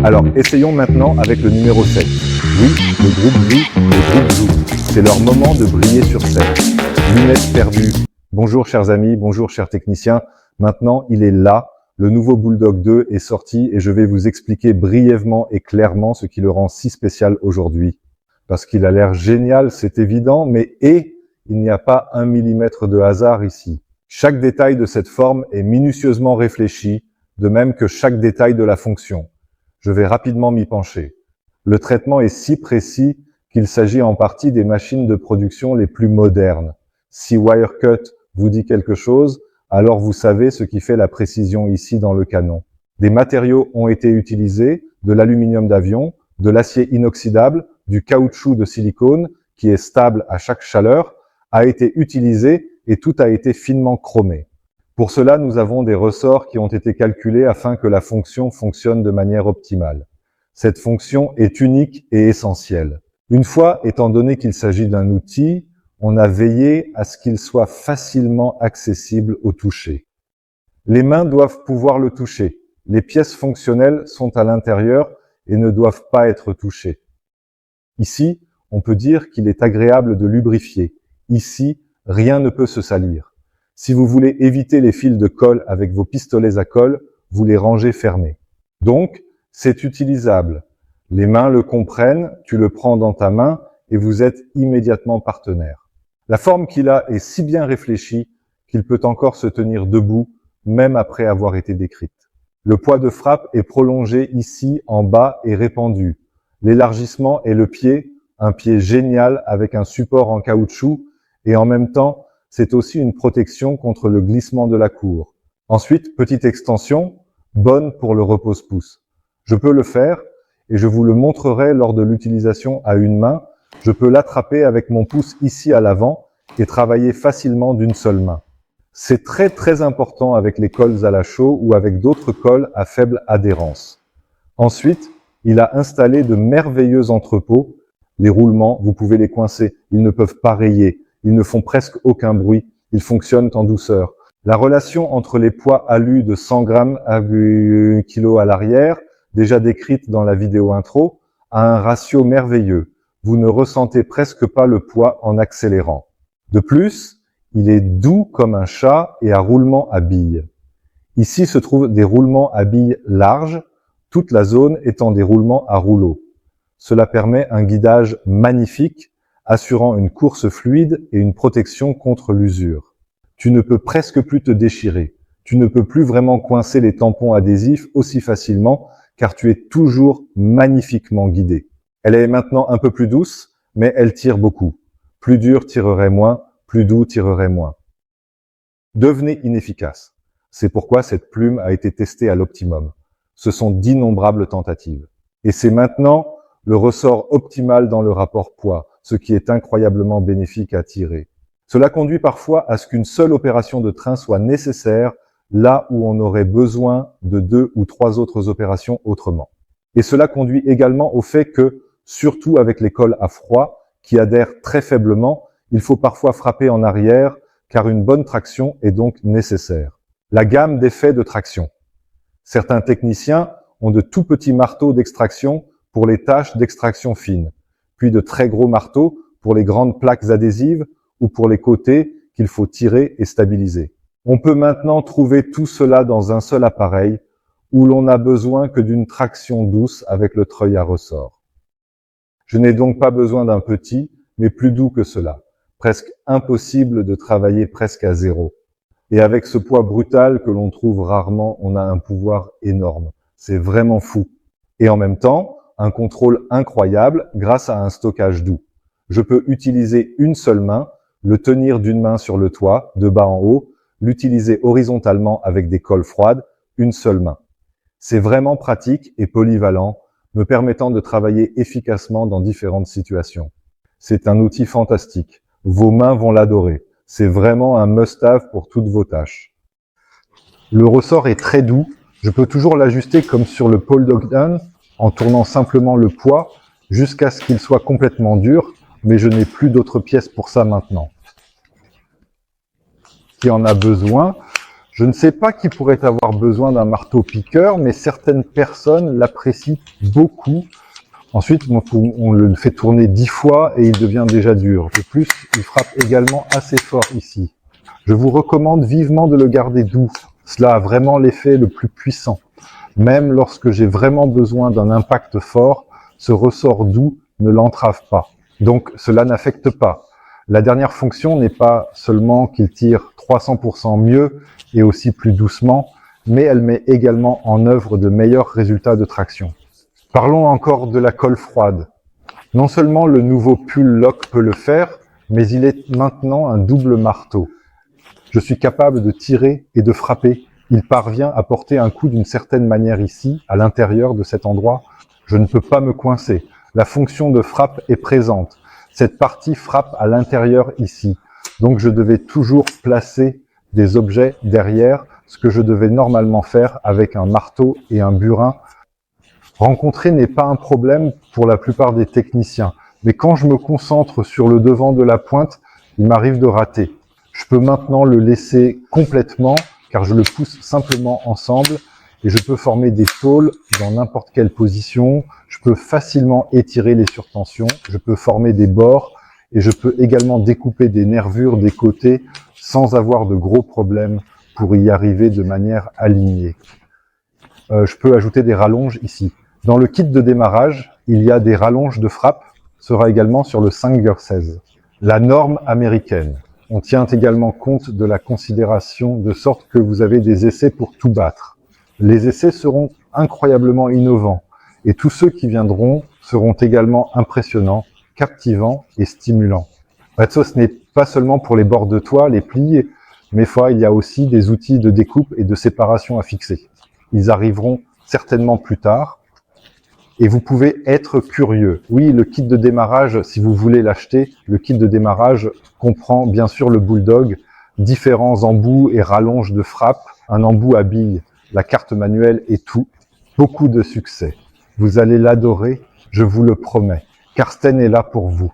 Alors, essayons maintenant avec le numéro 7. Oui, le groupe gris, le groupe blue. C'est leur moment de briller sur scène. Lunettes perdues. Bonjour chers amis, bonjour chers techniciens. Maintenant, il est là. Le nouveau Bulldog 2 est sorti et je vais vous expliquer brièvement et clairement ce qui le rend si spécial aujourd'hui. Parce qu'il a l'air génial, c'est évident, mais il n'y a pas 1 millimètre de hasard ici. Chaque détail de cette forme est minutieusement réfléchi, de même que chaque détail de la fonction. Je vais rapidement m'y pencher. Le traitement est si précis qu'il s'agit en partie des machines de production les plus modernes. Si Wirecut vous dit quelque chose, alors vous savez ce qui fait la précision ici dans le canon. Des matériaux ont été utilisés, de l'aluminium d'avion, de l'acier inoxydable, du caoutchouc de silicone, qui est stable à chaque chaleur, a été utilisé et tout a été finement chromé. Pour cela, nous avons des ressorts qui ont été calculés afin que la fonction fonctionne de manière optimale. Cette fonction est unique et essentielle. Une fois, étant donné qu'il s'agit d'un outil, on a veillé à ce qu'il soit facilement accessible au toucher. Les mains doivent pouvoir le toucher. Les pièces fonctionnelles sont à l'intérieur et ne doivent pas être touchées. Ici, on peut dire qu'il est agréable de lubrifier. Ici, rien ne peut se salir. Si vous voulez éviter les fils de colle avec vos pistolets à colle, vous les rangez fermés. Donc, c'est utilisable. Les mains le comprennent, tu le prends dans ta main et vous êtes immédiatement partenaire. La forme qu'il a est si bien réfléchie qu'il peut encore se tenir debout, même après avoir été décrite. Le poids de frappe est prolongé ici en bas et répandu. L'élargissement est le pied, un pied génial avec un support en caoutchouc et en même temps, c'est aussi une protection contre le glissement de la cour. Ensuite, petite extension, bonne pour le repose-pouce. Je peux le faire et je vous le montrerai lors de l'utilisation à une main. Je peux l'attraper avec mon pouce ici à l'avant et travailler facilement d'une seule main. C'est très important avec les colles à la chaux ou avec d'autres colles à faible adhérence. Ensuite, il a installé de merveilleux entrepôts. Les roulements, vous pouvez les coincer, ils ne peuvent pas rayer, ils ne font presque aucun bruit, ils fonctionnent en douceur. La relation entre les poids alus de 100 grammes à 1 kg à l'arrière, déjà décrite dans la vidéo intro, a un ratio merveilleux. Vous ne ressentez presque pas le poids en accélérant. De plus, il est doux comme un chat et à roulement à billes. Ici se trouvent des roulements à billes larges, toute la zone étant des roulements à rouleau. Cela permet un guidage magnifique, assurant une course fluide et une protection contre l'usure. Tu ne peux presque plus te déchirer. Tu ne peux plus vraiment coincer les tampons adhésifs aussi facilement car tu es toujours magnifiquement guidé. Elle est maintenant un peu plus douce, mais elle tire beaucoup. Plus dur tirerait moins, plus doux tirerait moins. Devenez inefficace. C'est pourquoi cette plume a été testée à l'optimum. Ce sont d'innombrables tentatives. Et c'est maintenant le ressort optimal dans le rapport poids, ce qui est incroyablement bénéfique à tirer. Cela conduit parfois à ce qu'une seule opération de train soit nécessaire là où on aurait besoin de 2 ou 3 autres opérations autrement. Et cela conduit également au fait que, surtout avec les colles à froid, qui adhèrent très faiblement, il faut parfois frapper en arrière, car une bonne traction est donc nécessaire. La gamme d'effets de traction. Certains techniciens ont de tout petits marteaux d'extraction pour les tâches d'extraction fine, puis de très gros marteaux pour les grandes plaques adhésives ou pour les côtés qu'il faut tirer et stabiliser. On peut maintenant trouver tout cela dans un seul appareil, où l'on n'a besoin que d'une traction douce avec le treuil à ressort. Je n'ai donc pas besoin d'un petit, mais plus doux que cela. Presque impossible de travailler presque à zéro. Et avec ce poids brutal que l'on trouve rarement, on a un pouvoir énorme. C'est vraiment fou. Et en même temps, un contrôle incroyable grâce à un stockage doux. Je peux utiliser une seule main, le tenir d'une main sur le toit, de bas en haut, l'utiliser horizontalement avec des colles froides, une seule main. C'est vraiment pratique et polyvalent, me permettant de travailler efficacement dans différentes situations. C'est un outil fantastique. Vos mains vont l'adorer. C'est vraiment un must-have pour toutes vos tâches. Le ressort est très doux. Je peux toujours l'ajuster comme sur le Bulldog 1 en tournant simplement le poids jusqu'à ce qu'il soit complètement dur, mais je n'ai plus d'autres pièces pour ça maintenant. Qui en a besoin, Je ne sais pas qui pourrait avoir besoin d'un marteau piqueur, mais certaines personnes l'apprécient beaucoup. Ensuite, on le fait tourner 10 fois et il devient déjà dur. De plus, il frappe également assez fort ici. Je vous recommande vivement de le garder doux. Cela a vraiment l'effet le plus puissant. Même lorsque j'ai vraiment besoin d'un impact fort, ce ressort doux ne l'entrave pas. Donc, cela n'affecte pas. La dernière fonction n'est pas seulement qu'il tire 300% mieux et aussi plus doucement, mais elle met également en œuvre de meilleurs résultats de traction. Parlons encore de la colle froide. Non seulement le nouveau pull lock peut le faire, mais il est maintenant un double marteau. Je suis capable de tirer et de frapper. Il parvient à porter un coup d'une certaine manière ici, à l'intérieur de cet endroit. Je ne peux pas me coincer. La fonction de frappe est présente. Cette partie frappe à l'intérieur ici. Donc je devais toujours placer des objets derrière, ce que je devais normalement faire avec un marteau et un burin. Rencontrer n'est pas un problème pour la plupart des techniciens. Mais quand je me concentre sur le devant de la pointe, il m'arrive de rater. Je peux maintenant le laisser complètement car je le pousse simplement ensemble et je peux former des tôles dans n'importe quelle position. Je peux facilement étirer les surtensions, je peux former des bords et je peux également découper des nervures des côtés sans avoir de gros problèmes pour y arriver de manière alignée. Je peux ajouter des rallonges ici. Dans le kit de démarrage, il y a des rallonges de frappe, sera également sur le Singer 16. La norme américaine. On tient également compte de la considération de sorte que vous avez des essais pour tout battre. Les essais seront incroyablement innovants et tous ceux qui viendront seront également impressionnants, captivants et stimulants. Retso, ce n'est pas seulement pour les bords de toile, les plis, mais il y a aussi des outils de découpe et de séparation à fixer. Ils arriveront certainement plus tard et vous pouvez être curieux. Oui, le kit de démarrage, si vous voulez l'acheter, le kit de démarrage comprend bien sûr le Bulldog, différents embouts et rallonges de frappe, un embout à billes, la carte manuelle et tout. Beaucoup de succès. Vous allez l'adorer, je vous le promets. Karsten est là pour vous.